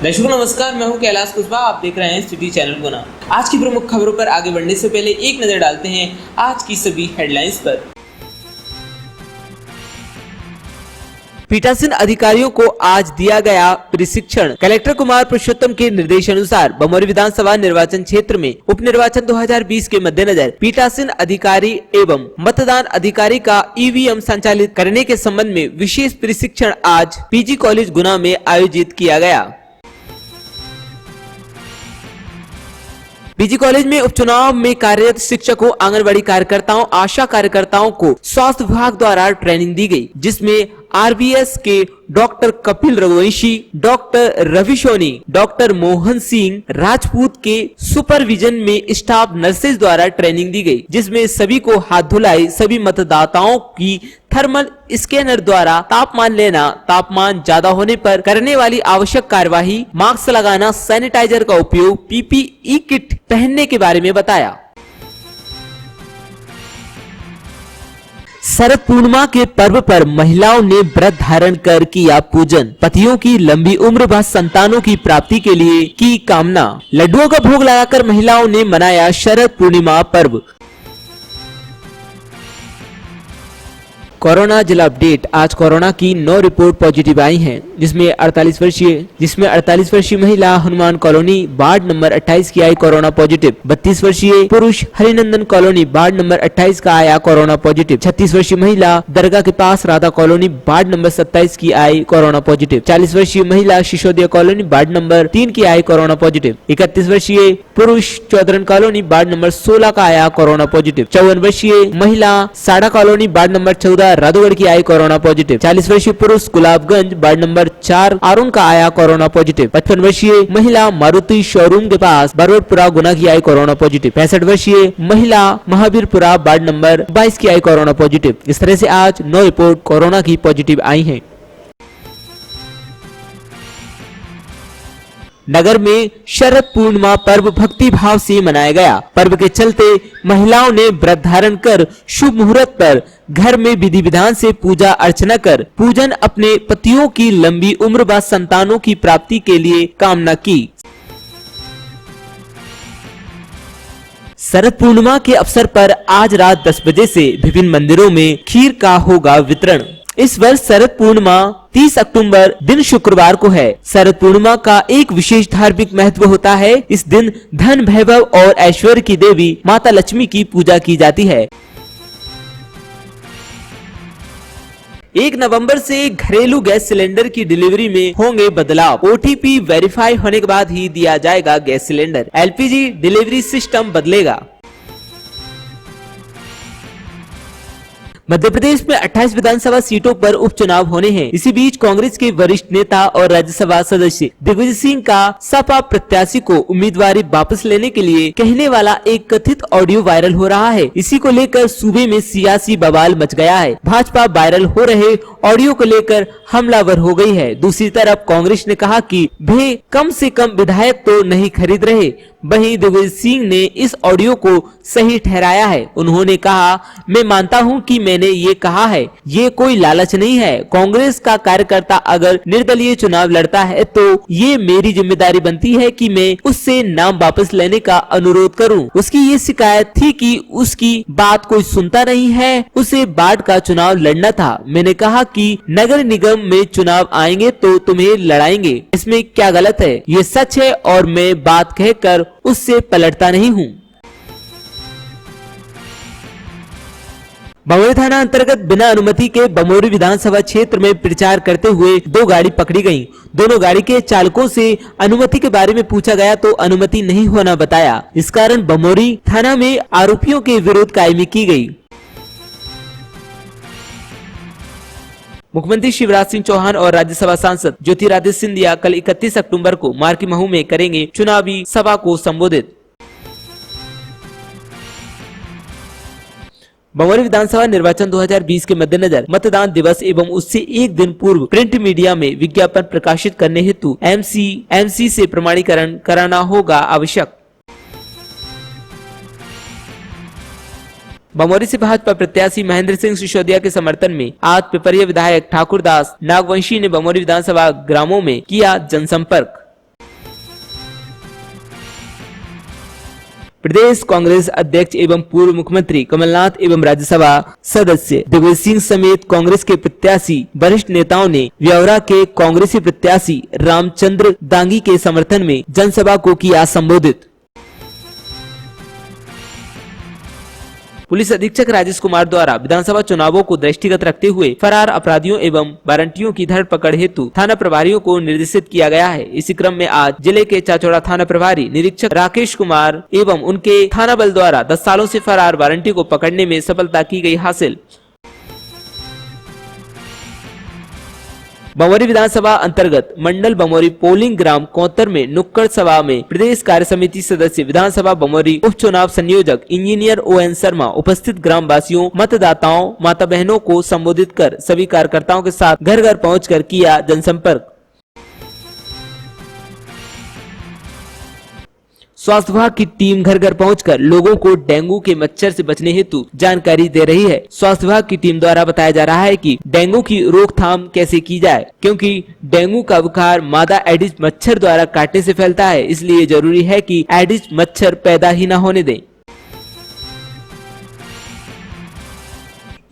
दर्शकों नमस्कार, मैं हूं कैलाश कुशवाहा। आप देख रहे हैं सिटी चैनल गुना। आज की प्रमुख खबरों पर आगे बढ़ने से पहले एक नजर डालते हैं आज की सभी हेडलाइंस पर। पीठासीन अधिकारियों को आज दिया गया प्रशिक्षण। कलेक्टर कुमार पुरुषोत्तम के निर्देशानुसार बमोरी विधानसभा निर्वाचन क्षेत्र में उप निर्वाचन 2020 के मद्देनजर पीठासीन अधिकारी एवं मतदान अधिकारी का ईवीएम संचालित करने के संबंध में विशेष प्रशिक्षण आज पीजी कॉलेज गुना में आयोजित किया गया। पीजी कॉलेज में उपचुनाव में कार्यरत शिक्षकों, आंगनबाड़ी कार्यकर्ताओं, आशा कार्यकर्ताओं को स्वास्थ्य विभाग द्वारा ट्रेनिंग दी गई, जिसमें आरबीएस के doctor Kapil Raghuvanshi, doctor Ravi Soni, doctor Mohan Singh Rajput के सुपरविजन में स्टाफ नर्सेज द्वारा ट्रेनिंग दी गई, जिसमें सभी को हाथ धुलाई, सभी मतदाताओं की थर्मल स्कैनर द्वारा तापमान लेना, तापमान ज्यादा होने पर करने वाली आवश्यक कार्यवाही, मास्क लगाना, सैनिटाइजर का उपयोग, पीपीई किट पहनने के बारे में बताया। शरद पूर्णिमा के पर्व पर महिलाओं ने व्रत धारण कर किया पूजन। पतियों की लंबी उम्र व संतानों की प्राप्ति के लिए की कामना। लड्डुओं का भोग लगाकर महिलाओं ने मनाया शरद पूर्णिमा पर्व। कोरोना जिला अपडेट। आज कोरोना की 9 रिपोर्ट पॉजिटिव आई हैं, जिसमें 48 वर्षीय महिला हनुमान कॉलोनी वार्ड नंबर 28 की आई कोरोना पॉजिटिव। 32 वर्षीय पुरुष हरिनंदन कॉलोनी वार्ड नंबर 28 का आया कोरोना पॉजिटिव। 36 वर्षीय महिला दरगाह के पास राधा कॉलोनी वार्ड नंबर 27 की आई कोरोना पॉजिटिव। 40 वर्षीय महिला सिसोदिया कॉलोनी वार्ड नंबर 3 की आई कोरोना पॉजिटिव। 31 वर्षीय पुरुष चौधरन कॉलोनी वार्ड नंबर 16 का आया कोरोना पॉजिटिव। 54 वर्षीय महिला साड़ा कॉलोनी वार्ड नंबर 14 राधोगढ़ की आई कोरोना पॉजिटिव। 40 वर्षीय पुरुष गुलाबगंज वार्ड नंबर 4 आरुण का आया कोरोना पॉजिटिव। 55 वर्षीय महिला मारुति शोरूम के पास बरवटपुरा गुना की आई कोरोना पॉजिटिव। 65 वर्षीय महिला महावीरपुरा वार्ड नंबर 22 की आई कोरोना पॉजिटिव। इस तरह से आज 9 रिपोर्ट कोरोना की पॉजिटिव आई हैं। नगर में शरद पूर्णिमा पर्व भक्ति भाव से मनाया गया। पर्व के चलते महिलाओं ने व्रत धारण कर शुभ मुहूर्त पर घर में विधि विधान से पूजा अर्चना कर पूजन अपने पतियों की लंबी उम्र व संतानों की प्राप्ति के लिए कामना की। शरद पूर्णिमा के अवसर पर आज रात 10 बजे से विभिन्न मंदिरों में खीर का होगा वितरण। इस वर्ष शरद पूर्णिमा 30 अक्टूबर दिन शुक्रवार को है। शरद पूर्णिमा का एक विशेष धार्मिक महत्व होता है। इस दिन धन, वैभव और ऐश्वर्य की देवी माता लक्ष्मी की पूजा की जाती है। 1 नवंबर से घरेलू गैस सिलेंडर की डिलीवरी में होंगे बदलाव। ओटीपी वेरीफाई होने के बाद ही दिया जाएगा gas cylinder. LPG delivery system बदलेगा। मध्य प्रदेश में 28 विधानसभा सीटों पर उपचुनाव होने हैं। इसी बीच कांग्रेस के वरिष्ठ नेता और राज्यसभा सदस्य दिग्विजय सिंह का सपा प्रत्याशी को उम्मीदवारी वापस लेने के लिए कहने वाला एक कथित ऑडियो वायरल हो रहा है। इसी को लेकर सूबे में सियासी बवाल मच गया है। भाजपा वायरल हो रहे ऑडियो को लेकर हमलावर हो गई है। दूसरी तरफ कांग्रेस ने कहा कि वे कम से कम विधायक तो नहीं खरीद रहे। वहीं दिग्विजय सिंह ने इस ऑडियो को सही ठहराया है। उन्होंने कहा, मैं मानता हूं कि मैंने ये कहा है, ये कोई लालच नहीं है। कांग्रेस का कार्यकर्ता अगर निर्दलीय चुनाव लड़ता है तो ये मेरी जिम्मेदारी बनती है कि मैं उससे नाम वापस लेने का अनुरोध करूं। उसकी ये शिकायत थी कि उसकी बात कोई सुनता नहीं है, उसे बाढ़ का चुनाव लड़ना था। मैंने कहा कि नगर निगम में चुनाव आएंगे तो तुम्हें लड़ाएंगे, इसमें क्या गलत है? ये सच है और मैं बात कहकर उससे पलटता नहीं हूँ। बमोरी थाना अंतर्गत बिना अनुमति के बमोरी विधानसभा क्षेत्र में प्रचार करते हुए 2 गाड़ी पकड़ी गयी। दोनों गाड़ी के चालकों से अनुमति के बारे में पूछा गया तो अनुमति नहीं होना बताया। इस कारण बमोरी थाना में आरोपियों के विरुद्ध कायमी की गई। मुख्यमंत्री शिवराज सिंह चौहान और राज्यसभा सांसद ज्योतिरादित्य सिंधिया कल 31 अक्टूबर को मार्की महू में करेंगे चुनावी सभा को संबोधित। बमोरी विधानसभा निर्वाचन 2020 के मद्देनजर मतदान दिवस एवं उससे एक दिन पूर्व प्रिंट मीडिया में विज्ञापन प्रकाशित करने हेतु एमसी से प्रमाणीकरण कराना होगा आवश्यक। बमोरी से भाजपा प्रत्याशी महेंद्र सिंह सिसोदिया के समर्थन में आज पिपरिया विधायक ठाकुर दास नागवंशी ने बमोरी विधानसभा ग्रामों में किया जनसंपर्क। प्रदेश कांग्रेस अध्यक्ष एवं पूर्व मुख्यमंत्री कमलनाथ एवं राज्यसभा सदस्य दिग्विजय सिंह समेत कांग्रेस के प्रत्याशी वरिष्ठ नेताओं ने ब्यौरा के कांग्रेसी प्रत्याशी रामचंद्र दांगी के समर्थन में जनसभा को किया संबोधित। पुलिस अधीक्षक राजेश कुमार द्वारा विधानसभा चुनावों को दृष्टिगत रखते हुए फरार अपराधियों एवं वारंटियों की धरपकड़ हेतु थाना प्रभारियों को निर्देशित किया गया है। इसी क्रम में आज जिले के चाचौड़ा थाना प्रभारी निरीक्षक राकेश कुमार एवं उनके थाना बल द्वारा 10 सालों से फरार वारंटी को पकड़ने में सफलता की गई हासिल। बमोरी विधानसभा अंतर्गत मंडल बमोरी पोलिंग ग्राम कोतर में नुक्कड़ सभा में प्रदेश कार्य समिति सदस्य विधानसभा बमोरी उपचुनाव संयोजक इंजीनियर ON शर्मा उपस्थित ग्राम वासियों, मतदाताओं, माता बहनों को संबोधित कर सभी कार्यकर्ताओं के साथ घर घर पहुंचकर किया जनसंपर्क। स्वास्थ्य विभाग की टीम घर घर पहुंचकर लोगों को डेंगू के मच्छर से बचने हेतु जानकारी दे रही है। स्वास्थ्य विभाग की टीम द्वारा बताया जा रहा है कि डेंगू की रोकथाम कैसे की जाए, क्योंकि डेंगू का बुखार मादा एडिस मच्छर द्वारा काटने से फैलता है, इसलिए जरूरी है कि एडिस मच्छर पैदा ही न होने दें।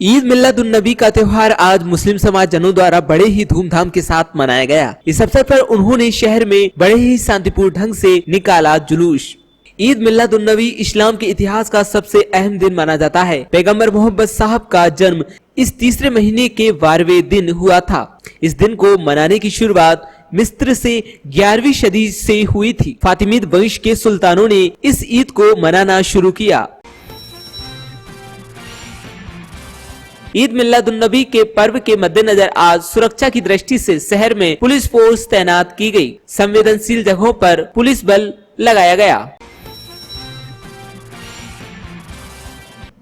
ईद मिलादुन्नबी का त्योहार आज मुस्लिम समाज जनों द्वारा बड़े ही धूमधाम के साथ मनाया गया। इस अवसर पर उन्होंने शहर में बड़े ही शांतिपूर्ण ढंग से निकाला जुलूस। ईद मिलादुन्नबी इस्लाम के इतिहास का सबसे अहम दिन माना जाता है। पैगंबर मोहम्मद साहब का जन्म इस तीसरे महीने के 12वें दिन हुआ था। इस दिन को मनाने की शुरुआत मिस्र से 11वीं सदी से हुई थी। फातिमीद वंश के सुल्तानों ने इस ईद को मनाना शुरू किया। ईद मिलादुन्नबी के पर्व के मद्देनजर आज सुरक्षा की दृष्टि से शहर में पुलिस फोर्स तैनात की गई। संवेदनशील जगहों पर पुलिस बल लगाया गया।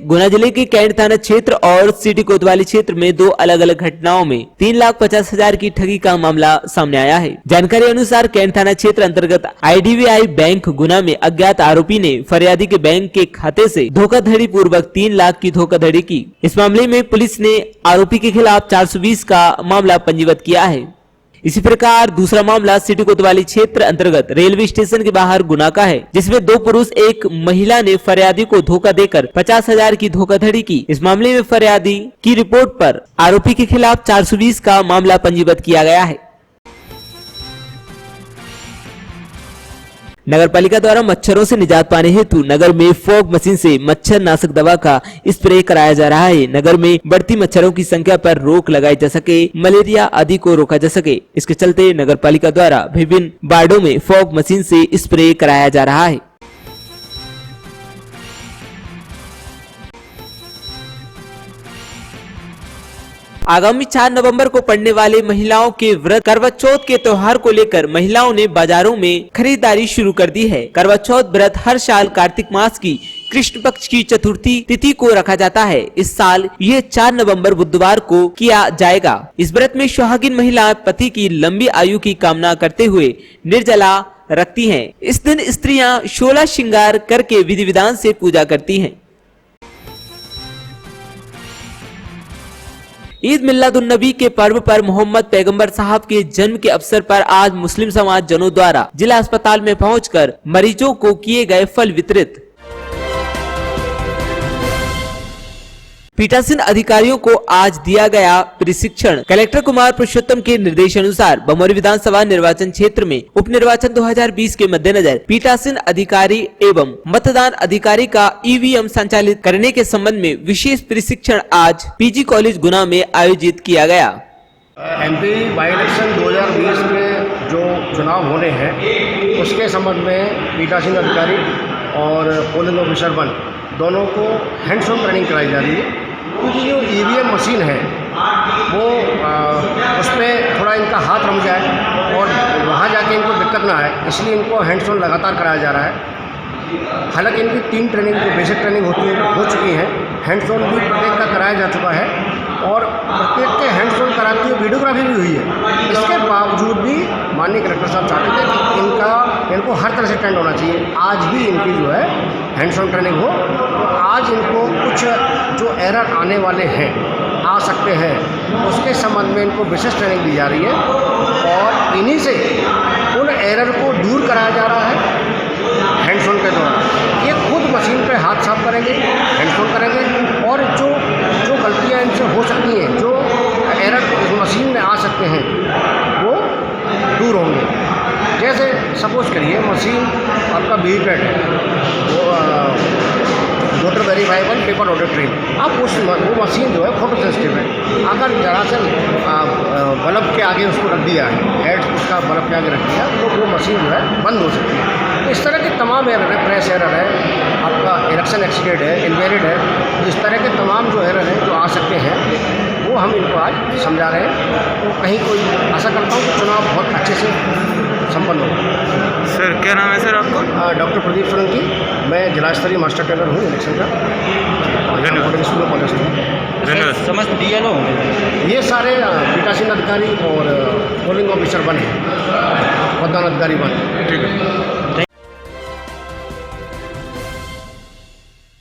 गुना जिले के कैंट थाना क्षेत्र और सिटी कोतवाली क्षेत्र में 2 अलग अलग घटनाओं में 3,50,000 की ठगी का मामला सामने आया है। जानकारी अनुसार कैंट थाना क्षेत्र अंतर्गत IDBI बैंक गुना में अज्ञात आरोपी ने फरियादी के बैंक के खाते से धोखाधड़ी पूर्वक 3 लाख की धोखाधड़ी की। इस मामले में पुलिस ने आरोपी के खिलाफ 420 का मामला पंजीबद्ध किया है। इसी प्रकार दूसरा मामला सिटी कोतवाली क्षेत्र अंतर्गत रेलवे स्टेशन के बाहर गुना का है, जिसमें 2 पुरुष एक महिला ने फरियादी को धोखा देकर 50,000 की धोखाधड़ी की। इस मामले में फरियादी की रिपोर्ट पर आरोपी के खिलाफ 420 का मामला पंजीबद्ध किया गया है। नगर पालिका द्वारा मच्छरों से निजात पाने हेतु नगर में फॉग मशीन से मच्छर नाशक दवा का स्प्रे कराया जा रहा है। नगर में बढ़ती मच्छरों की संख्या पर रोक लगाई जा सके, मलेरिया आदि को रोका जा सके, इसके चलते नगर पालिका द्वारा विभिन्न वार्डों में फॉग मशीन से स्प्रे कराया जा रहा है। आगामी 4 नवंबर को पड़ने वाले महिलाओं के व्रत करवा चौथ के त्योहार को लेकर महिलाओं ने बाजारों में खरीदारी शुरू कर दी है। करवा चौथ व्रत हर साल कार्तिक मास की कृष्ण पक्ष की चतुर्थी तिथि को रखा जाता है। इस साल ये 4 नवंबर बुधवार को किया जाएगा। इस व्रत में सुहागिन महिला पति की लंबी आयु की कामना करते हुए निर्जला रखती हैं। इस दिन स्त्रियां 16 श्रृंगार करके विधि विधान से पूजा करती हैं। ईद मिलादुन्नबी के पर्व पर मोहम्मद पैगंबर साहब के जन्म के अवसर पर आज मुस्लिम समाज जनों द्वारा जिला अस्पताल में पहुंचकर मरीजों को किए गए फल वितरित। पीठासीन अधिकारियों को आज दिया गया प्रशिक्षण। कलेक्टर कुमार पुरुषोत्तम के निर्देशानुसार बमोरी विधानसभा निर्वाचन क्षेत्र में उप निर्वाचन 2020 के मद्देनजर पीठासीन अधिकारी एवं मतदान अधिकारी का EVM संचालित करने के संबंध में विशेष प्रशिक्षण आज PG कॉलेज गुना में आयोजित किया गया। MP बाई इलेक्शन 2020 के जो चुनाव होने हैं उसके संबंध में पीठासीन अधिकारी और पोलिंग ऑफिसर 1 दोनों को हैंड्स ऑन ट्रेनिंग कराई जा रही है, क्योंकि जो EVM मशीन है वो उसमें थोड़ा इनका हाथ रम जाए और वहाँ जाके इनको दिक्कत ना आए, इसलिए इनको हैंड्स ऑन लगातार कराया जा रहा है। हालांकि इनकी 3 ट्रेनिंग जो बेसिक ट्रेनिंग हो चुकी है, हैंड्स ऑन भी प्रत्येक का कराया जा चुका है और प्रत्येक के हैंड्स ऑन कराते हुए वीडियोग्राफी भी हुई है। इसके बावजूद भी माननीय कलेक्टर साहब चाहते थे कि इनको हर तरह से ट्रेंड होना चाहिए। आज भी इनकी जो है हैंड्स ऑन ट्रेनिंग हो, तो आज इनको कुछ जो एरर आने वाले हैं, आ सकते हैं, उसके संबंध में इनको विशेष ट्रेनिंग दी जा रही है और इन्हीं से उन एरर को दूर कराया जा रहा है हैंड्स ऑन के द्वारा। ये खुद मशीन पे हाथ साफ करेंगे, हैंड्स ऑन करेंगे, और जो गलतियाँ इनसे हो सकती हैं, जो एरर इस मशीन में आ सकते हैं, वो दूर होंगे। जैसे सपोज करिए मशीन आपका वीवीपैट है, वो voter verifiable paper audit trail, अब वो मशीन जो है फोटो सेंसिटिव है, अगर जरा सा बल्ब के आगे उसको रख दिया है, हेड उसका बल्ब के आगे रख दिया, तो वो मशीन जो है बंद हो सकती है। तो इस तरह के तमाम एरर है, प्रेस एरर है, आपका इरेक्शन एक्सीडेंट है, इनवैलिड है, इस तरह के तमाम जो एरर हैं जो आ सकते हैं, वो हम इनको आज समझा रहे हैं। तो कहीं कोई आशा करता हूँ कि चुनाव बहुत अच्छे से संपन्न होगा। सर क्या नाम है सर आपका? डॉक्टर प्रदीप सोलंकी, मैं जिला स्तरीय मास्टर ट्रेनर हूँ इलेक्शन का, धन्यवाद। स्कूल में पहुँचता हूँ। धन्यवाद। समस्त DLO होंगे ये सारे पीठासीन अधिकारी और पोलिंग ऑफिसर बने, मतदान अधिकारी बने। ठीक है।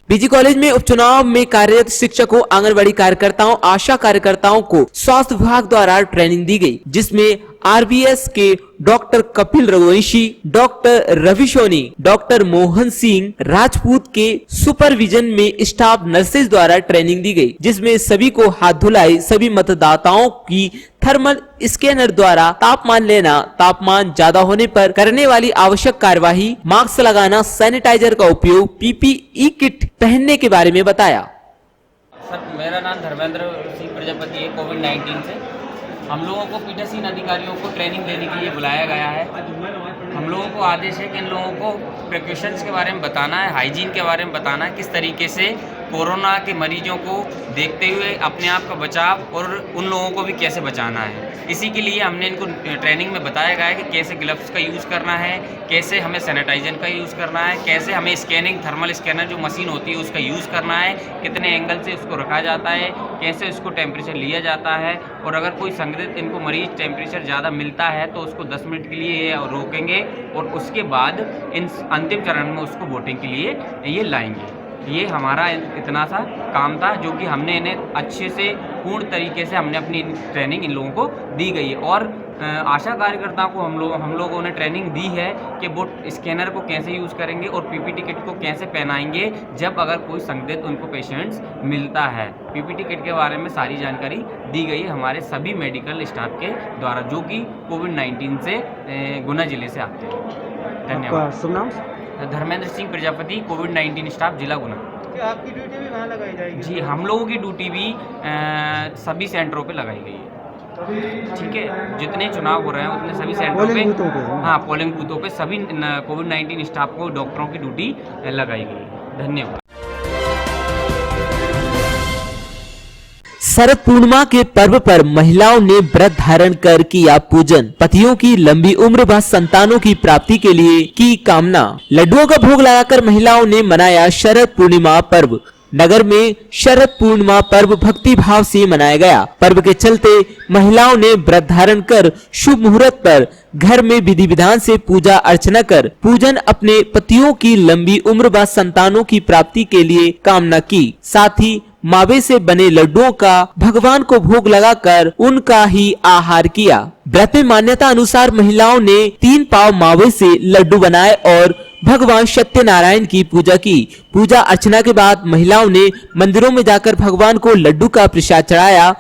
पीजी कॉलेज में उपचुनाव में कार्यरत शिक्षकों, आंगनबाड़ी कार्यकर्ताओं, आशा कार्यकर्ताओं को स्वास्थ्य विभाग द्वारा ट्रेनिंग दी गई, जिसमें RBS के doctor Kapil Raghuvanshi, doctor Ravi Soni, doctor Mohan Singh Rajput के सुपरविजन में स्टाफ नर्सेज द्वारा ट्रेनिंग दी गई, जिसमें सभी को हाथ धुलाई, सभी मतदाताओं की थर्मल स्कैनर द्वारा तापमान लेना, तापमान ज्यादा होने पर करने वाली आवश्यक कार्यवाही, मास्क लगाना, सैनिटाइजर का उपयोग, PPE किट पहनने के बारे में बताया। सर मेरा नाम धर्मेंद्र सिंह प्रजापति है। कोविड-19 से हम लोगों को पीठासीन अधिकारियों को ट्रेनिंग देने के लिए बुलाया गया है। हम लोगों को आदेश है कि इन लोगों को प्रिकॉशंस के बारे में बताना है, हाइजीन के बारे में बताना है, किस तरीके से कोरोना के मरीजों को देखते हुए अपने आप का बचाव और उन लोगों को भी कैसे बचाना है। इसी के लिए हमने इनको ट्रेनिंग में बताया गया है कि कैसे ग्लव्स का यूज़ करना है, कैसे हमें सैनिटाइजर का यूज़ करना है, कैसे हमें स्कैनिंग थर्मल स्कैनर जो मशीन होती है उसका यूज़ करना है, कितने एंगल से उसको रखा जाता है, कैसे उसको टेम्परेचर लिया जाता है, और अगर कोई संदिग्ध इनको मरीज टेम्परेचर ज़्यादा मिलता है तो उसको 10 मिनट के लिए रोकेंगे और उसके बाद इन अंतिम चरण में उसको वोटिंग के लिए ये लाएंगे। ये हमारा इतना सा काम था जो कि हमने इन्हें अच्छे से पूर्ण तरीके से हमने अपनी ट्रेनिंग इन लोगों को दी गई है। और आशा कार्यकर्ताओं को हम लोगों ने ट्रेनिंग दी है कि वो स्कैनर को कैसे यूज़ करेंगे और PPT किट को कैसे पहनाएंगे जब अगर कोई संदिग्ध उनको पेशेंट्स मिलता है। PPT किट के बारे में सारी जानकारी दी गई है हमारे सभी मेडिकल स्टाफ के द्वारा जो कि कोविड-19 से गुना जिले से आते हैं। धन्यवाद। शुभ नाम? धर्मेंद्र सिंह प्रजापति, कोविड-19 स्टाफ जिला गुना। क्या आपकी ड्यूटी भी वहाँ लगाई जाएगी? जी, हम लोगों की ड्यूटी भी सभी सेंटरों पे लगाई गई है। ठीक है, जितने चुनाव हो रहे हैं उतने सभी सेंटरों पे, पोलिंग बूथों पे? हाँ, पोलिंग बूथों पे सभी कोविड-19 स्टाफ को, डॉक्टरों की ड्यूटी लगाई गई है। धन्यवाद। शरद पूर्णिमा के पर्व पर महिलाओं ने व्रत धारण कर किया पूजन, पतियों की लंबी उम्र व संतानों की प्राप्ति के लिए की कामना। लड्डुओं का भोग लगाकर महिलाओं ने मनाया शरद पूर्णिमा पर्व। नगर में शरद पूर्णिमा पर्व भक्ति भाव से मनाया गया। पर्व के चलते महिलाओं ने व्रत धारण कर शुभ मुहूर्त पर घर में विधि विधान से पूजा अर्चना कर पूजन अपने पतियों की लंबी उम्र व संतानों की प्राप्ति के लिए कामना की। साथ ही मावे से बने लड्डुओं का भगवान को भोग लगाकर उनका ही आहार किया। व्रत में मान्यता अनुसार महिलाओं ने 3 पाव मावे से लड्डू बनाए और भगवान सत्यनारायण की पूजा की। पूजा अर्चना के बाद महिलाओं ने मंदिरों में जाकर भगवान को लड्डू का प्रसाद चढ़ाया।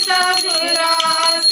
सब राती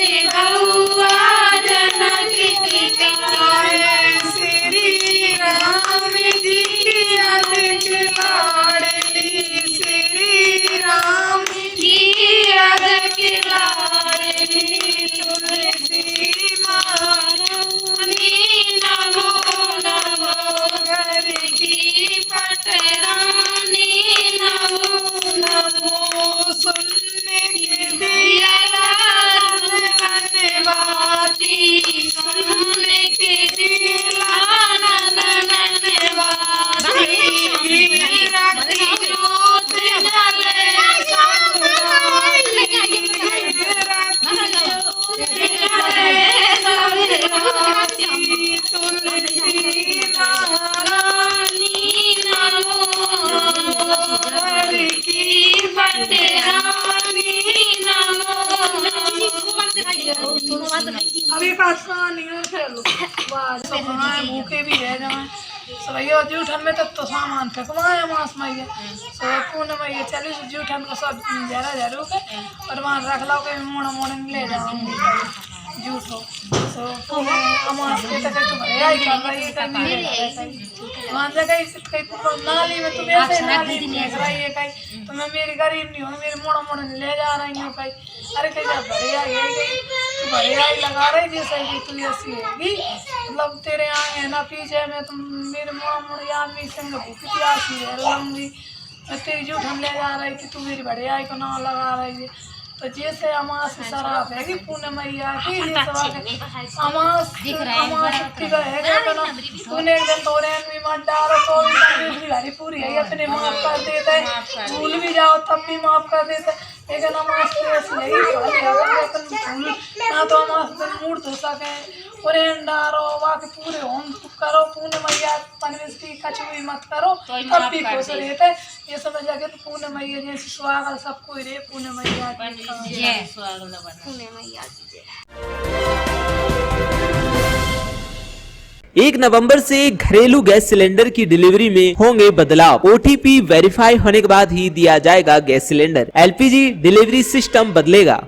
बहुआ जनक की काहे श्री राम जी की अधिक लाडली श्री राम की अधिक लाडली तुलसी महारानी नमो नमो घर की पटरानी नमो नमो सुनने के दिया धन्यवादी सुनने के दिया धन्यवादी रखी जोत जले तुलसी महारानी नमो घर की बटरानी नमो अभी बात कहानी है खेलो बात सब बनाए भूखे भी रह जाए सवैया जूठन में तब तो सामान फेंकवाए मांस मैया सब पूर्ण मैया चली जूठन को सब जरा जरूर के और वहाँ रख लो के मोड़ मोड़ ले जाऊंगी झूठो तो पूरे अमास के तक तो भैया ही कर रही है नहीं है वहाँ जगह कहीं नाली में तुम ऐसे नाली फेंक रही है कहीं तो मैं मेरी गरीब नहीं हूँ मेरे मोड़ मोड़ ले जा रही हूँ कहीं अरे कहीं जब भैया ये गई तो भैया ही लगा रही जैसे कि तू ऐसी हैगी मतलब तेरे आगे ना पीछे में तुम मेरे मोड़ मोड़ आदमी संग भूखी प्यासी है लंबी तेरी झूठ हम ले जा रही कि तू मेरी बढ़िया को ना लगा रही है तो जैसे अमास शराब है कि पूर्ण मैया की अमास शक्ति का है ना तूने एक दिन तोरे में मत डालो तो भी घड़ी पूरी है अपने माफ कर देते भूल भी जाओ तब भी माफ कर देते लेकिन अमास तो ऐसी है अपन भूल ना तो अमास मूड धो सके और डारो बाकी पूरे होम करो पूर्ण मैया परवेश की कचुई मत करो तब भी खुश रहते ये समझ लगे तो पूर्ण मैया जैसे स्वागत सबको रे पूर्ण मैया पूर्ण मैया 1 नवंबर से घरेलू गैस सिलेंडर की डिलीवरी में होंगे बदलाव। OTP वेरीफाई होने के बाद ही दिया जाएगा gas cylinder. LPG delivery system बदलेगा।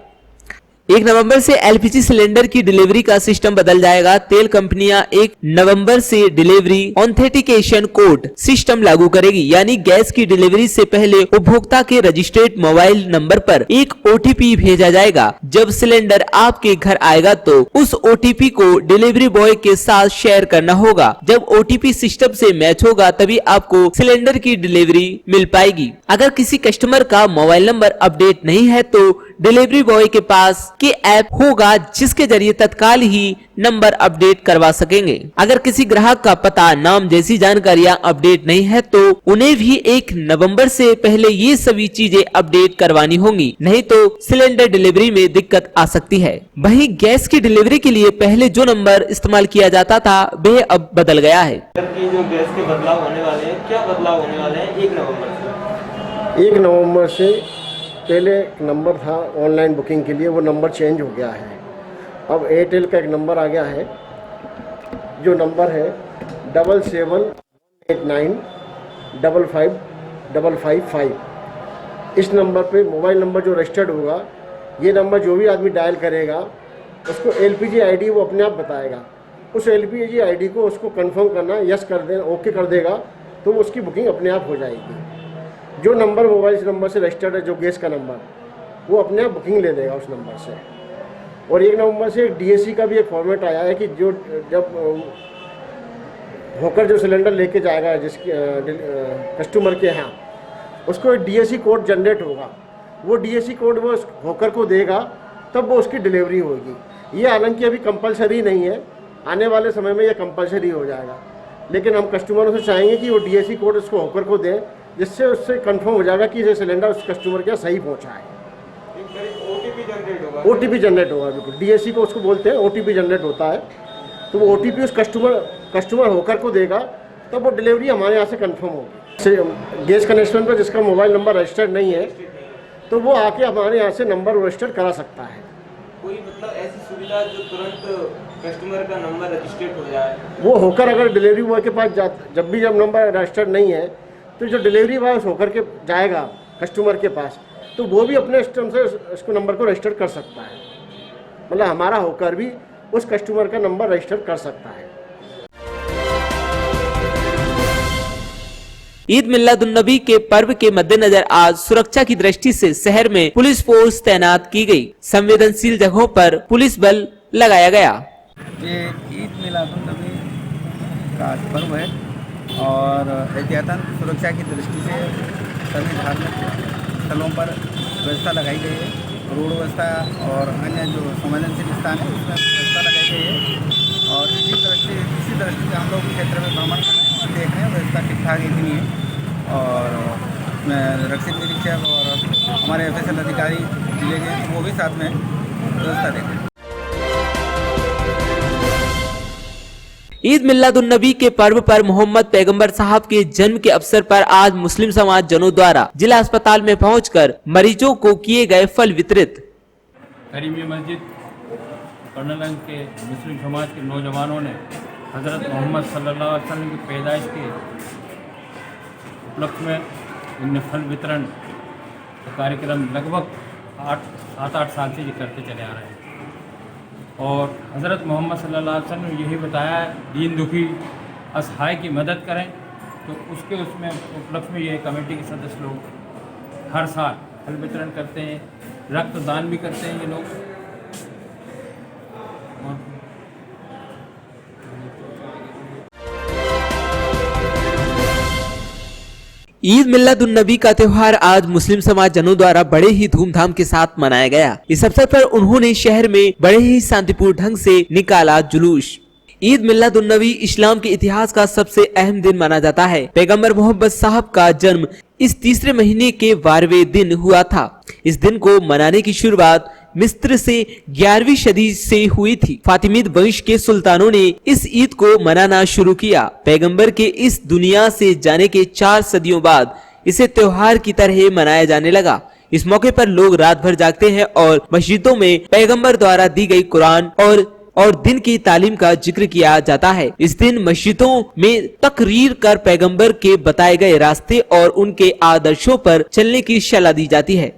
1 नवंबर से LPG सिलेंडर की डिलीवरी का सिस्टम बदल जाएगा। तेल कंपनियां 1 नवंबर से डिलीवरी ऑथेंटिकेशन कोड सिस्टम लागू करेगी, यानी गैस की डिलीवरी से पहले उपभोक्ता के रजिस्टर्ड मोबाइल नंबर पर एक OTP भेजा जाएगा। जब सिलेंडर आपके घर आएगा तो उस OTP को डिलीवरी बॉय के साथ शेयर करना होगा। जब OTP सिस्टम से मैच होगा तभी आपको सिलेंडर की डिलीवरी मिल पाएगी। अगर किसी कस्टमर का मोबाइल नंबर अपडेट नहीं है तो डिलीवरी बॉय के पास के ऐप होगा जिसके जरिए तत्काल ही नंबर अपडेट करवा सकेंगे। अगर किसी ग्राहक का पता, नाम जैसी जानकारियां अपडेट नहीं है तो उन्हें भी 1 नवंबर से पहले ये सभी चीजें अपडेट करवानी होंगी, नहीं तो सिलेंडर डिलीवरी में दिक्कत आ सकती है। वहीं गैस की डिलीवरी के लिए पहले जो नंबर इस्तेमाल किया जाता था वह अब बदल गया है। जो गैस के बदलाव होने वाले हैं, क्या बदलाव होने वाले हैं 1 नवंबर से? 1 नवंबर से पहले एक नंबर था ऑनलाइन बुकिंग के लिए, वो नंबर चेंज हो गया है। अब एयरटेल का एक नंबर आ गया है जो नंबर है 7789 55 555। इस नंबर पे मोबाइल नंबर जो रजिस्टर्ड होगा, ये नंबर जो भी आदमी डायल करेगा उसको LPG ID वो अपने आप बताएगा। उस LPG ID को उसको कंफर्म करना, यस कर देना, ओके कर देगा तो उसकी बुकिंग अपने आप हो जाएगी। जो नंबर मोबाइल नंबर से रजिस्टर्ड है, जो गैस का नंबर, वो अपने आप बुकिंग ले लेगा उस नंबर से। और 1 नवंबर से DSC का भी एक फॉर्मेट आया है कि जो जब होकर जो सिलेंडर लेके जाएगा जिसके कस्टमर के यहाँ, उसको एक DSC कोड जनरेट होगा। वो DSC कोड वो होकर को देगा तब वो उसकी डिलीवरी होगी। ये हालांकि अभी कंपलसरी नहीं है, आने वाले समय में ये कंपलसरी हो जाएगा, लेकिन हम कस्टमरों से चाहेंगे कि वो DSC कोड उसको होकर को दें, जिससे उससे कंफर्म हो जाएगा कि ये सिलेंडर उस कस्टमर के सही पहुंचा है। OTP जनरेट होगा बिल्कुल। DSC को उसको बोलते हैं, OTP जनरेट होता है, तो वो OTP उस कस्टमर होकर को देगा तब वो डिलीवरी हमारे यहाँ से कंफर्म होगी। गैस कनेक्शन पर जिसका मोबाइल नंबर रजिस्टर्ड नहीं है तो वो आके हमारे यहाँ से नंबर रजिस्टर करा सकता है। कोई मतलब ऐसी सुविधा जो तुरंत कस्टमर का नंबर रजिस्टर्ड हो जाए? वो होकर अगर डिलीवरी बॉय के पास जब नंबर रजिस्टर्ड नहीं है तो जो डिलीवरी बॉय होकर के जाएगा कस्टमर के पास, तो वो भी अपने सिस्टम से उसको नंबर को रजिस्टर कर सकता है। मतलब हमारा होकर भी उस कस्टमर का नंबर रजिस्टर कर सकता है। ईद मिलादुन्नबी के पर्व के मद्देनजर आज सुरक्षा की दृष्टि से शहर में पुलिस फोर्स तैनात की गई। संवेदनशील जगहों पर पुलिस बल लगाया गया। ये ईद मिलादुन्नबी का पर्व है और एहतियातन सुरक्षा की दृष्टि से सभी धार्मिक स्थलों पर व्यवस्था लगाई गई है। रोड व्यवस्था और अन्य जो संवेदनशील स्थान है उसमें व्यवस्था लगाई गई है और इसी दृष्टि से हम लोग क्षेत्र में भ्रमण कर रहे हैं और देख रहे हैं व्यवस्था ठीक ठाक इतनी है। और रक्षित निरीक्षक और हमारे FSL अधिकारी जिले के वो भी साथ में व्यवस्था देख रहे हैं। ईद मिलादुन्नबी के पर्व पर मोहम्मद पैगंबर साहब के जन्म के अवसर पर आज मुस्लिम समाज जनों द्वारा जिला अस्पताल में पहुंचकर मरीजों को किए गए फल वितरित। करीमी मस्जिद कर्नलगंज के मुस्लिम समाज के नौजवानों ने हज़रत मोहम्मद सल्लल्लाहु अलैहि वसल्लम की पैदाइश के उपलक्ष्य में इनमें फल वितरण का कार्यक्रम लगभग 7-8 साल से ये करते चले आ रहे हैं और हज़रत मोहम्मद सल्लल्लाहु अलैहि वसल्लम ने यही बताया है दीन दुखी असहाय की मदद करें। तो उसमें उपलक्ष्य में ये कमेटी के सदस्य लोग हर साल फल वितरण करते हैं, रक्तदान भी करते हैं ये लोग। ईद मिलादुन्नबी का त्योहार आज मुस्लिम समाज जनों द्वारा बड़े ही धूमधाम के साथ मनाया गया। इस अवसर पर उन्होंने शहर में बड़े ही शांतिपूर्ण ढंग से निकाला जुलूस। ईद मिलादुन्नबी इस्लाम के इतिहास का सबसे अहम दिन माना जाता है। पैगंबर मोहम्मद साहब का जन्म इस तीसरे महीने के 12वें दिन हुआ था। इस दिन को मनाने की शुरुआत मिस्र से 11वीं सदी से हुई थी। फातिमीद वंश के सुल्तानों ने इस ईद को मनाना शुरू किया। पैगंबर के इस दुनिया से जाने के 4 सदियों बाद इसे त्योहार की तरह मनाया जाने लगा। इस मौके पर लोग रात भर जागते हैं और मस्जिदों में पैगंबर द्वारा दी गई कुरान और दिन की तालीम का जिक्र किया जाता है। इस दिन मस्जिदों में तकरीर कर पैगंबर के बताए गए रास्ते और उनके आदर्शों पर चलने की सलाह दी जाती है।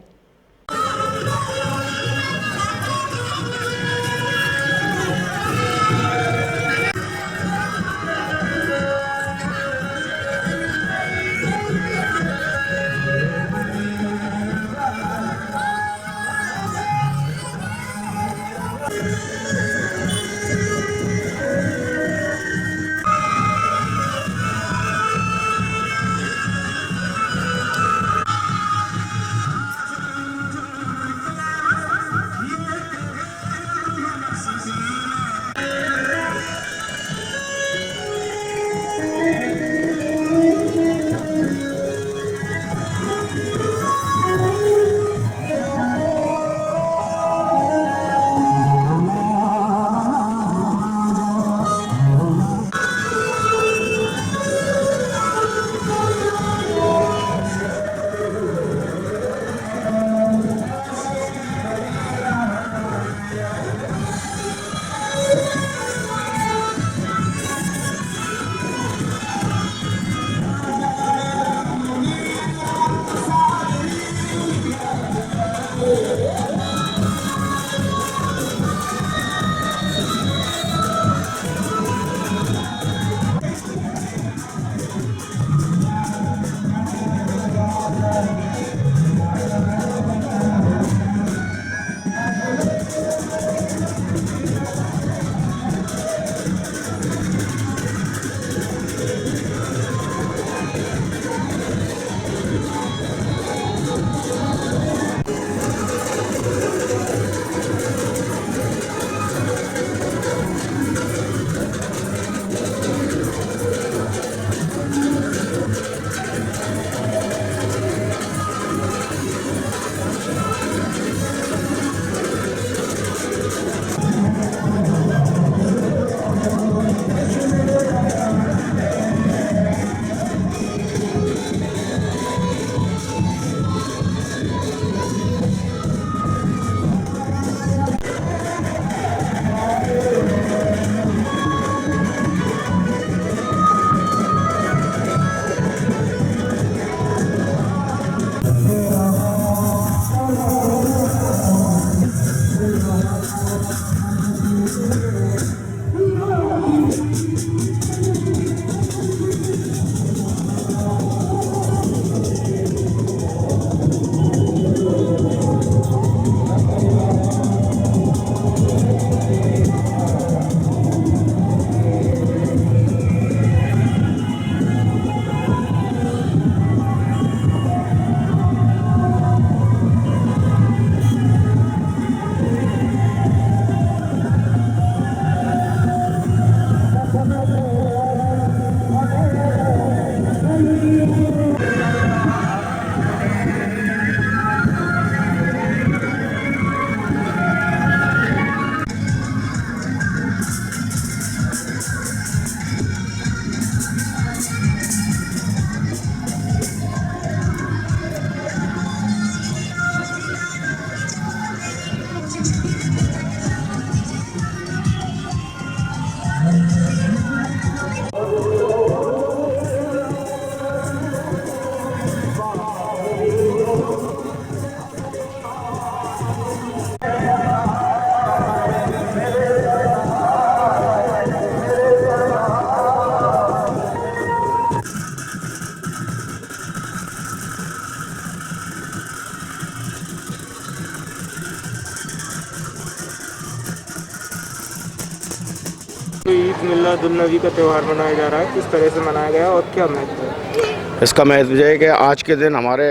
ईद मिलादुन्नबी का त्यौहार मनाया जा रहा है, किस तरह से मनाया गया और क्या महत्व है? इसका महत्व यह है कि आज के दिन हमारे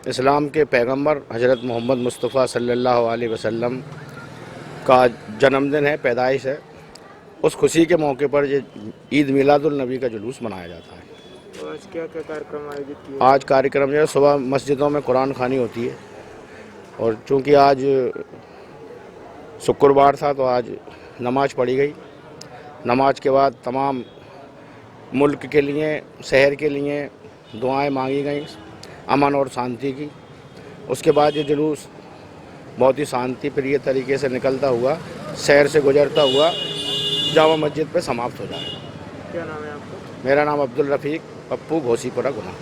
इस्लाम के पैगंबर हज़रत मोहम्मद मुस्तफ़ा सल्लल्लाहु अलैहि वसल्लम का जन्मदिन है, पैदाइश है। उस खुशी के मौके पर ये ईद मिलादुन्नबी का जुलूस मनाया जाता है। तो आज क्या क्या कार्यक्रम आयोजित किए? आज कार्यक्रम जो है सुबह मस्जिदों में कुरान खानी होती है, और चूँकि आज शुक्रवार था तो आज नमाज पढ़ी गई। नमाज के बाद तमाम मुल्क के लिए, शहर के लिए दुआएं मांगी गई, अमन और शांति की। उसके बाद ये जुलूस बहुत ही शांति प्रिय तरीके से निकलता हुआ, शहर से गुजरता हुआ जामा मस्जिद पे समाप्त हो जाएगा। क्या नाम है आपका? मेरा नाम अब्दुल रफ़ीक पप्पू घोसीपुरा गुना।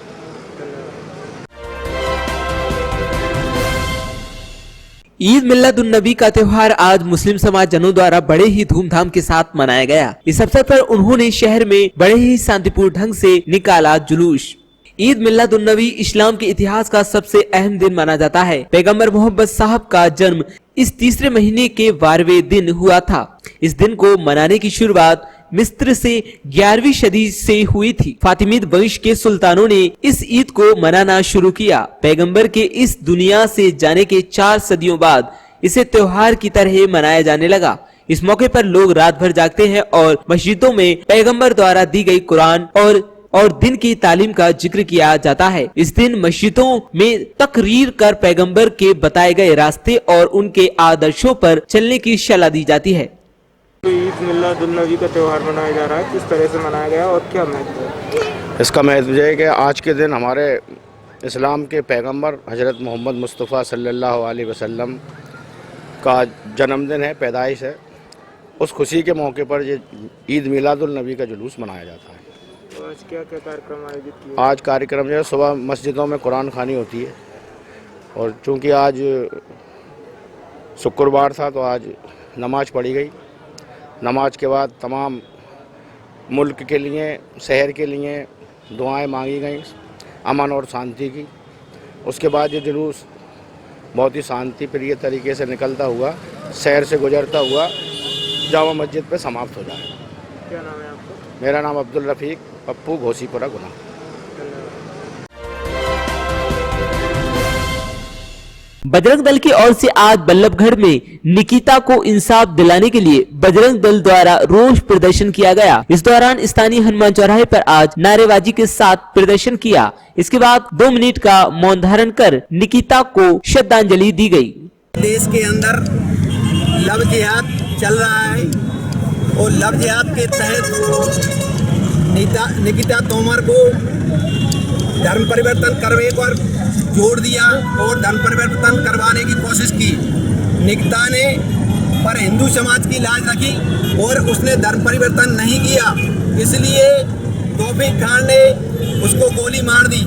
ईद मिलादुन्नबी का त्योहार आज मुस्लिम समाजजनों द्वारा बड़े ही धूमधाम के साथ मनाया गया। इस अवसर पर उन्होंने शहर में बड़े ही शांतिपूर्ण ढंग से निकाला जुलूस। ईद मिलादुन्नबी इस्लाम के इतिहास का सबसे अहम दिन माना जाता है। पैगंबर मोहम्मद साहब का जन्म इस तीसरे महीने के 12वें दिन हुआ था। इस दिन को मनाने की शुरुआत मिस्र से 11वीं सदी से हुई थी। फातिमीद वंश के सुल्तानों ने इस ईद को मनाना शुरू किया। पैगंबर के इस दुनिया से जाने के 4 सदियों बाद इसे त्योहार की तरह मनाया जाने लगा। इस मौके पर लोग रात भर जागते हैं और मस्जिदों में पैगंबर द्वारा दी गई कुरान और दिन की तालीम का जिक्र किया जाता है। इस दिन मस्जिदों में तकरीर कर पैगंबर के बताए गए रास्ते और उनके आदर्शों पर चलने की सलाह दी जाती है। तो ईद मिलादुन्नबी का त्यौहार मनाया जा रहा है, किस तरह से मनाया गया और क्या महत्व है? इसका महत्व यह है कि आज के दिन हमारे इस्लाम के पैगंबर हज़रत मोहम्मद मुस्तफ़ा सल्लल्लाहु अलैहि वसल्लम का जन्मदिन है, पैदाइश है। उस खुशी के मौके पर ये ईद मिलादुन्नबी का जुलूस मनाया जाता है। तो आज क्या क्या कार्यक्रम आयोजित किए? आज कार्यक्रम जो है सुबह मस्जिदों में कुरान खानी होती है, और चूँकि आज शुक्रवार था तो आज नमाज पढ़ी गई। नमाज के बाद तमाम मुल्क के लिए, शहर के लिए दुआएं मांगी गई, अमन और शांति की। उसके बाद ये जुलूस बहुत ही शांति प्रिय तरीके से निकलता हुआ, शहर से गुजरता हुआ जामा मस्जिद पे समाप्त हो जाएगा। क्या नाम है आपका? मेरा नाम अब्दुल रफ़ीक पप्पू घोसीपुरा गुना। बजरंग दल की ओर से आज बल्लभगढ़ में निकिता को इंसाफ दिलाने के लिए बजरंग दल द्वारा रोष प्रदर्शन किया गया। इस दौरान स्थानीय हनुमान चौराहे पर आज नारेबाजी के साथ प्रदर्शन किया। इसके बाद 2 मिनट का मौन धारण कर निकिता को श्रद्धांजलि दी गई। देश के अंदर लव जिहाद चल रहा है और लव जिहाद के तहत निकिता तोमर को धर्म परिवर्तन करने पर जोड़ दिया और धर्म परिवर्तन करवाने की कोशिश की। निकिता ने पर हिंदू समाज की लाज रखी और उसने धर्म परिवर्तन नहीं किया, इसलिए तौफीक खान ने उसको गोली मार दी।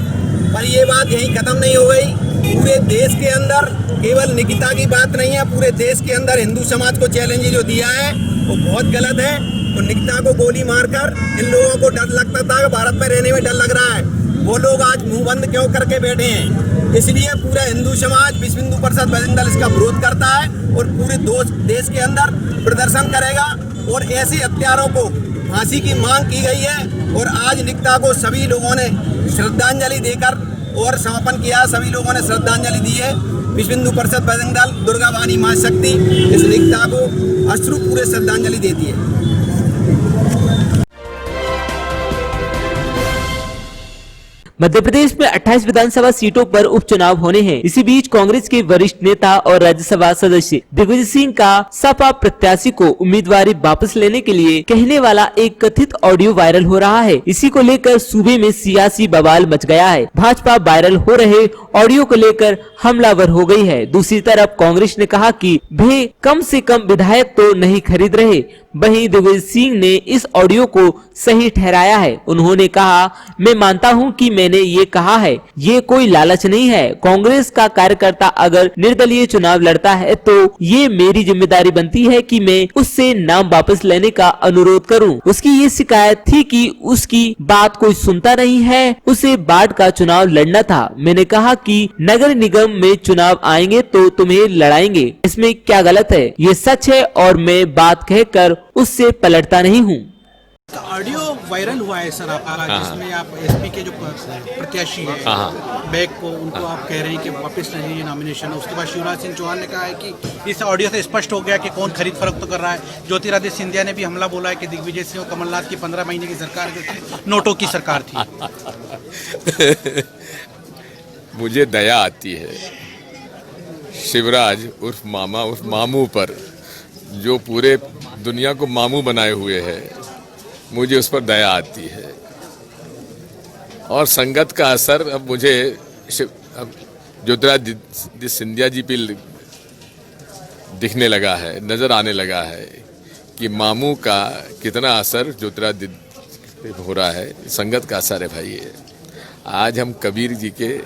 पर ये बात यहीं ख़त्म नहीं हो गई। पूरे देश के अंदर केवल निकिता की बात नहीं है, पूरे देश के अंदर हिंदू समाज को चैलेंज जो दिया है वो बहुत गलत है। तो निकिता को गोली मारकर इन लोगों को डर लगता था कि भारत में रहने में डर लग रहा है, वो लोग आज मुंह बंद क्यों करके बैठे हैं। इसलिए पूरा हिंदू समाज विश्व हिंदू परिषद बजरंग दल इसका विरोध करता है और पूरे देश के अंदर प्रदर्शन करेगा और ऐसे हत्यारों को फांसी की मांग की गई है। और आज निकिता को सभी लोगों ने श्रद्धांजलि देकर और समापन किया। सभी लोगों ने श्रद्धांजलि दी है। विश्व हिंदू परिषद बजरंग दल, दुर्गा वाणी माँ शक्ति इस निकिता को अश्रु पूरे श्रद्धांजलि देती है। मध्य प्रदेश में 28 विधानसभा सीटों पर उपचुनाव होने हैं। इसी बीच कांग्रेस के वरिष्ठ नेता और राज्यसभा सदस्य दिग्विजय सिंह का सपा प्रत्याशी को उम्मीदवारी वापस लेने के लिए कहने वाला एक कथित ऑडियो वायरल हो रहा है। इसी को लेकर सूबे में सियासी बवाल मच गया है। भाजपा वायरल हो रहे ऑडियो को लेकर हमलावर हो गई है। दूसरी तरफ कांग्रेस ने कहा कि वे कम से कम विधायक तो नहीं खरीद रहे। वहीं दिग्विजय सिंह ने इस ऑडियो को सही ठहराया है। उन्होंने कहा, मैं मानता हूं कि मैंने ये कहा है, ये कोई लालच नहीं है। कांग्रेस का कार्यकर्ता अगर निर्दलीय चुनाव लड़ता है तो ये मेरी जिम्मेदारी बनती है कि मैं उससे नाम वापस लेने का अनुरोध करूं। उसकी ये शिकायत थी कि उसकी बात कोई सुनता नहीं है, उसे बाढ़ का चुनाव लड़ना था। मैंने कहा कि नगर निगम में चुनाव आएंगे तो तुम्हें लड़ाएंगे, इसमें क्या गलत है? ये सच है और मैं बात कहकर उससे पलटता नहीं हूँ। ऑडियो वायरल हुआ है सर आपका, जिसमें आप एसपी के जो प्रत्याशी है बैग को उनको आप कह रहे हैं कि वापस ले लीजिए नॉमिनेशन। उसके बाद शिवराज सिंह चौहान ने कहा है कि इस ऑडियो से स्पष्ट हो गया कि कौन खरीद फरोख्त कर रहा है। ज्योतिरादित्य सिंधिया ने भी हमला बोला है कि दिग्विजय सिंह और कमलनाथ की 15 महीने की सरकार जो थी नोटों की सरकार थी। मुझे दया आती है शिवराज उर्फ मामा उर्फ मामू पर, जो पूरे दुनिया को मामू बनाए हुए है, मुझे उस पर दया आती है। और संगत का असर अब मुझे ज्योतिरादित्य सिंधिया जी पे दिखने लगा है, नज़र आने लगा है कि मामू का कितना असर ज्योतिरादित्य पे हो रहा है। संगत का असर है भाई। ये आज हम कबीर जी के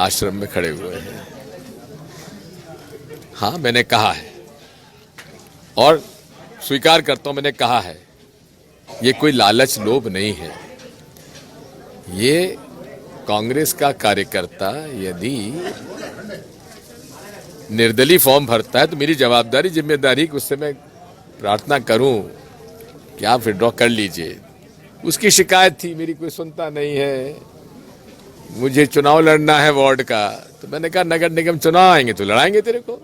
आश्रम में खड़े हुए हैं। हाँ, मैंने कहा है और स्वीकार करता हूं, मैंने कहा है, ये कोई लालच लोभ नहीं है। ये कांग्रेस का कार्यकर्ता यदि निर्दलीय फॉर्म भरता है तो मेरी जवाबदारी जिम्मेदारी कि उससे मैं प्रार्थना करूं कि आप विड्रॉ कर लीजिए। उसकी शिकायत थी, मेरी कोई सुनता नहीं है। मुझे चुनाव लड़ना है वार्ड का, तो मैंने कहा नगर निगम चुनाव आएंगे तो लड़ाएंगे तेरे को।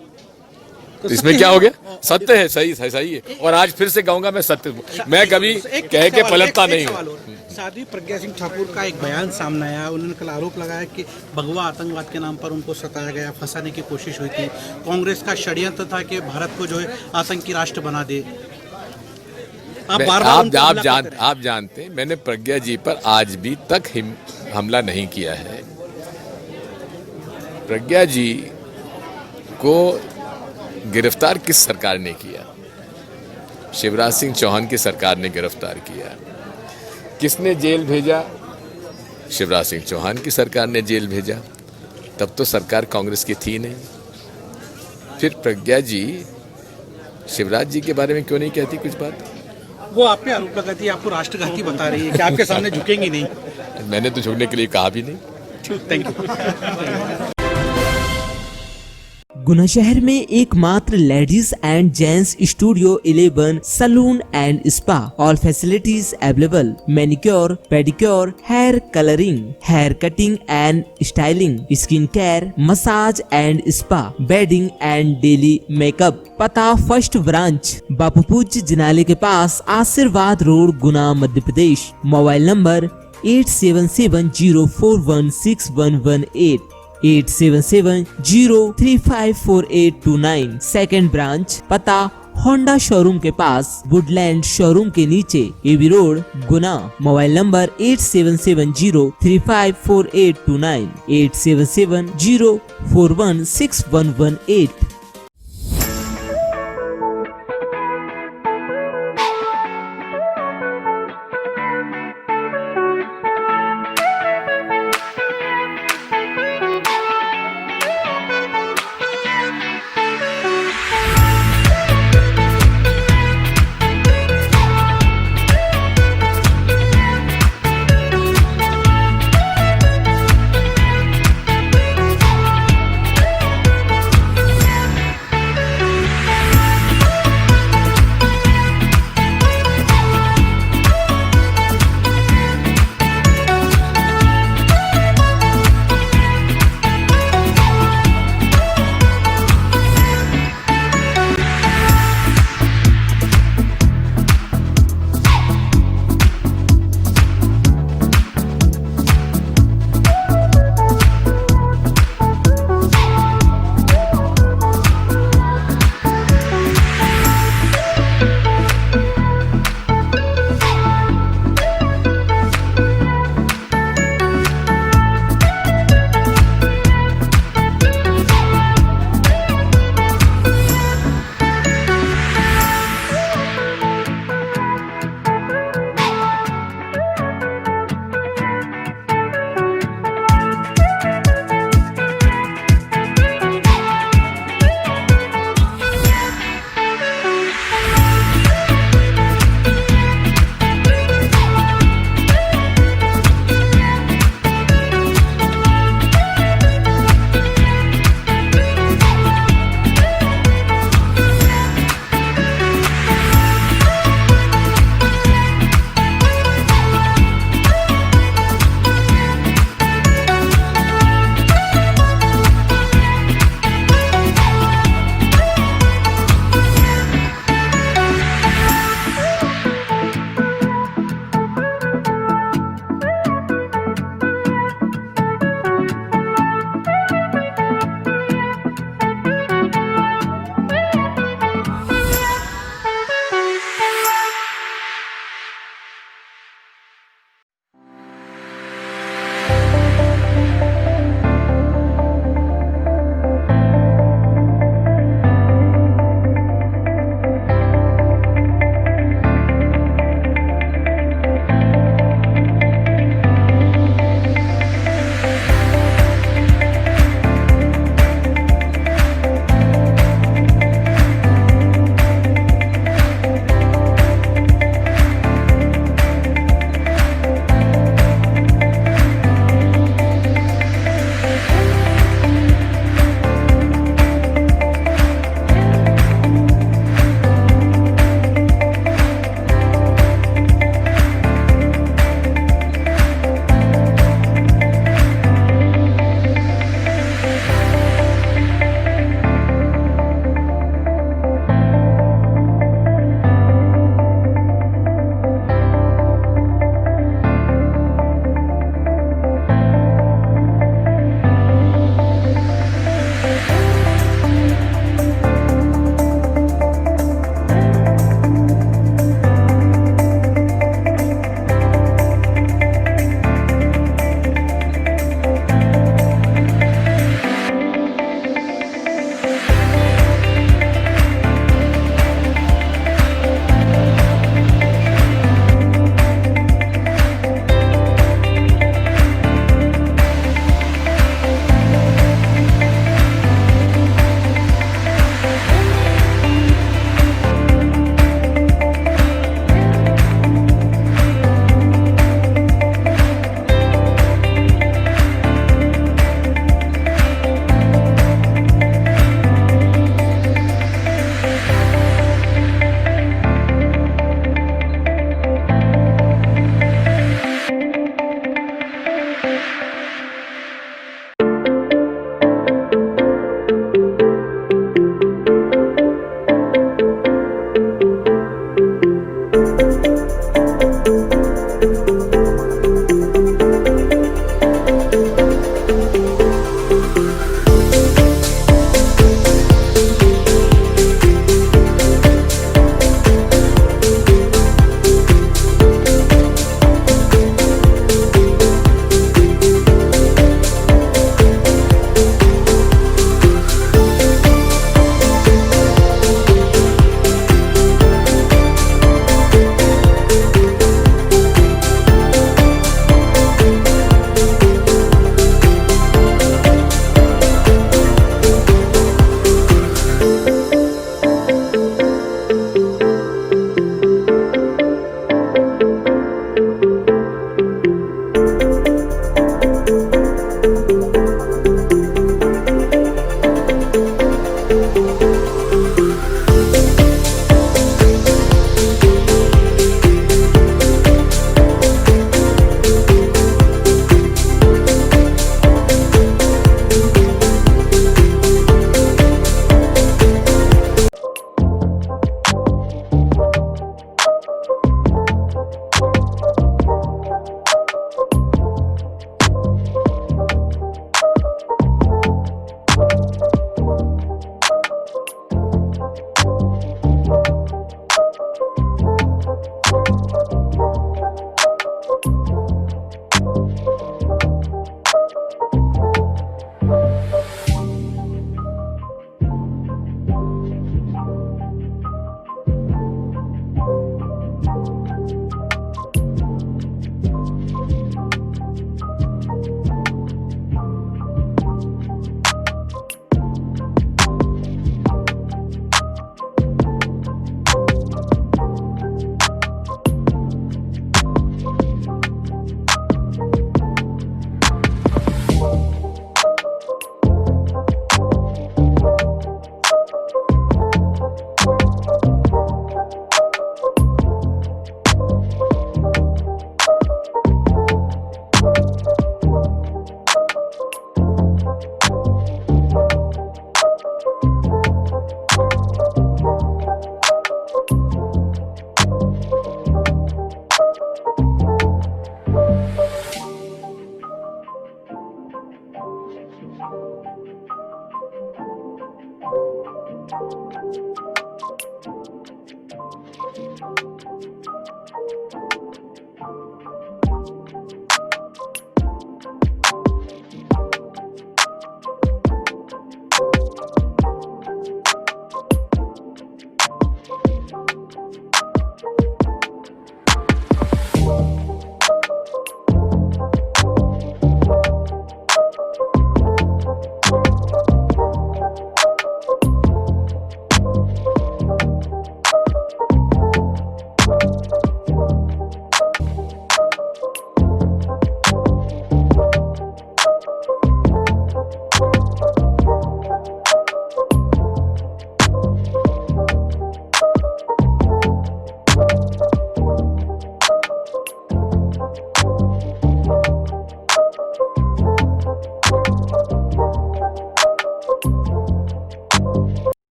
तो इसमें क्या हो गया? सत्य है, सही है। और आज फिर से कहूंगा मैं सत्य, मैं कभी कह के पलटता नहीं हूँ। साध्वी प्रज्ञा सिंह ठाकुर का एक बयान सामने आया। उन्होंने कल आरोप लगाया कि भगवा आतंकवाद के नाम पर उनको सताया गया, फंसाने की कोशिश हुई थी। कांग्रेस का षड्यंत्र था कि भारत को जो है आतंकी राष्ट्र बना दे। आप जानते हैं मैंने प्रज्ञा जी पर आज भी तक हमला नहीं किया है। प्रज्ञा जी को गिरफ्तार किस सरकार ने किया? शिवराज सिंह चौहान की सरकार ने गिरफ्तार किया। किसने जेल भेजा? शिवराज सिंह चौहान की सरकार ने जेल भेजा। तब तो सरकार कांग्रेस की थी नहीं। फिर प्रज्ञा जी शिवराज जी के बारे में क्यों नहीं कहती कुछ बात? वो आप पे आरोप लगाती है, आपको राष्ट्रघाती बता रही है कि आपके सामने झुकेंगी नहीं। मैंने तो झुकने के लिए कहा भी नहीं। Thank you. गुना शहर में एकमात्र ladies and gents studio 11 salon and spa, all facilities available, manicure, pedicure, hair colouring, hair cutting and styling, skin care, massage and spa, wedding and daily makeup. पता फर्स्ट ब्रांच बापू पूज्य जिनाले के पास, Ashirwad road, Guna, Madhya Pradesh. Mobile number 8770416118, 8770354829। Second branch पता Honda showroom के पास, Woodland showroom के नीचे, AB road, Guna. Mobile number 8770354829, 8770416118।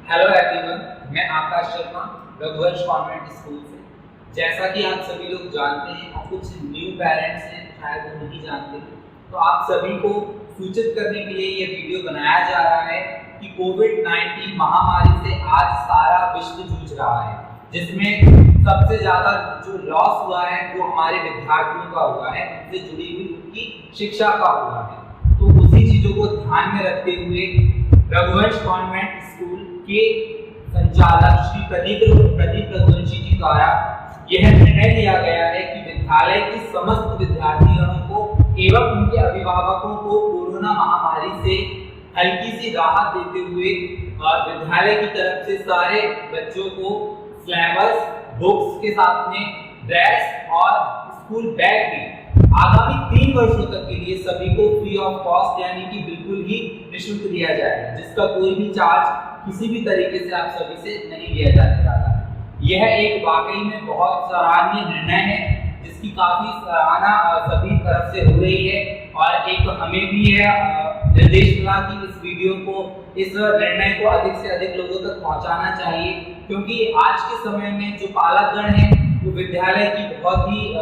Hello everyone, मैं आकाश शर्मा रघुवंश कॉन्वेंट स्कूल से। जैसा कि आप सभी लोग जानते हैं और कुछ न्यू पेरेंट्स हैं शायद वो नहीं जानते, तो आप सभी को सूचित करने के लिए ये वीडियो बनाया जा रहा है कि कोविड-19 महामारी से आज सारा विश्व जूझ रहा है, जिसमें सबसे ज़्यादा जो लॉस हुआ है वो हमारे विद्यार्थियों का हुआ है, उनसे जुड़ी हुई उनकी शिक्षा का हुआ है। तो उसी चीज़ों को ध्यान में रखते हुए रघुवंश कॉन्वेंट स्कूल के संचालक श्री प्रदीप रघुवंशी जी द्वारा यह निर्णय लिया गया है कि विद्यालय के समस्त विद्यार्थियों को एवं उनके अभिभावकों को कोरोना महामारी से हल्की सी राहत देते हुए विद्यालय की तरफ से सारे बच्चों को सिलेबस, बुक्स के साथ में ड्रेस और स्कूल बैग भी आगामी 3 वर्षों तक के लिए सभी को फ्री ऑफ कॉस्ट यानी कि बिल्कुल ही निःशुल्क दिया जाएगा, जिसका कोई भी चार्ज किसी भी तरीके से आप सभी से नहीं लिया जाने वाला है। यह एक वाकई में बहुत सराहनीय निर्णय है, जिसकी काफी सराहना सभी तरफ से हो रही है और एक हमें भी है निर्देश मिला कि इस वीडियो को, इस निर्णय को अधिक से अधिक लोगों तक पहुंचाना चाहिए, क्योंकि आज के समय में जो पालकगण है वो विद्यालय की बहुत ही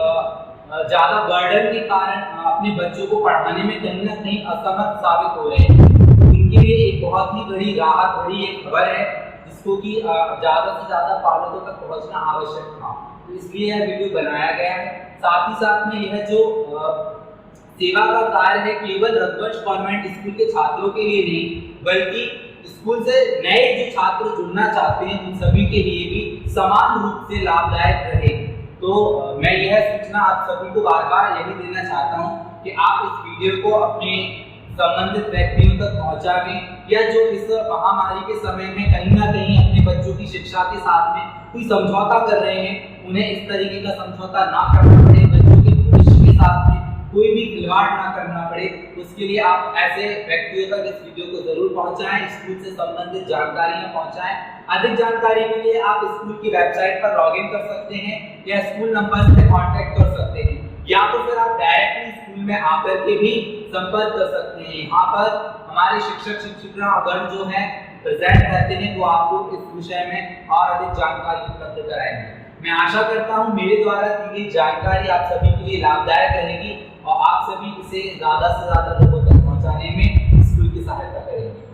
ज़्यादा बर्डन के कारण अपने बच्चों को पढ़ाने में कहीं ना कहीं असमर्थ साबित हो रहे हैं। उनके लिए एक बहुत ही बड़ी राहत भरी एक खबर है, जिसको कि ज़्यादा से ज़्यादा पालकों तक पहुंचना आवश्यक था, तो इसलिए यह वीडियो बनाया गया है। साथ ही साथ में यह जो सेवा का कार्य है केवल रघुवंश कॉन्वेंट स्कूल के छात्रों के लिए नहीं, बल्कि स्कूल से नए जो छात्र जुड़ना चाहते हैं उन सभी के लिए भी समान रूप से लाभदायक रहे। तो मैं यह सूचना आप सभी को बार बार यही देना चाहता हूं कि आप इस वीडियो को अपने संबंधित व्यक्तियों तक पहुंचाएं, या जो इस महामारी के समय में कहीं ना कहीं अपने बच्चों की शिक्षा के साथ में कोई समझौता कर रहे हैं, उन्हें इस तरीके का समझौता ना करना पड़े, बच्चों के भविष्य के साथ में कोई भी खिलवाड़ ना करना पड़े। उसके लिए आप ऐसे व्यक्तियों तक इस वीडियो को जरूर पहुंचाएं, स्कूल से संबंधित जानकारियां पहुंचाएं। अधिक जानकारी के लिए आप स्कूल की वेबसाइट पर लॉगिन कर सकते हैं या स्कूल नंबर से कांटेक्ट कर सकते हैं, या तो फिर आप डायरेक्टली स्कूल में आकर के भी संपर्क कर सकते हैं। यहाँ पर हमारे शिक्षक शिक्षिकागण जो है प्रेजेंट रहते हैं, वो आपको इस विषय में और अधिक जानकारी उपलब्ध कराएंगे। मैं आशा करता हूँ मेरे द्वारा दी गई जानकारी आप सभी के लिए लाभदायक रहेगी और आप सभी इसे ज़्यादा से ज़्यादा लोगों तक पहुँचाने में स्कूल की सहायता करेंगे।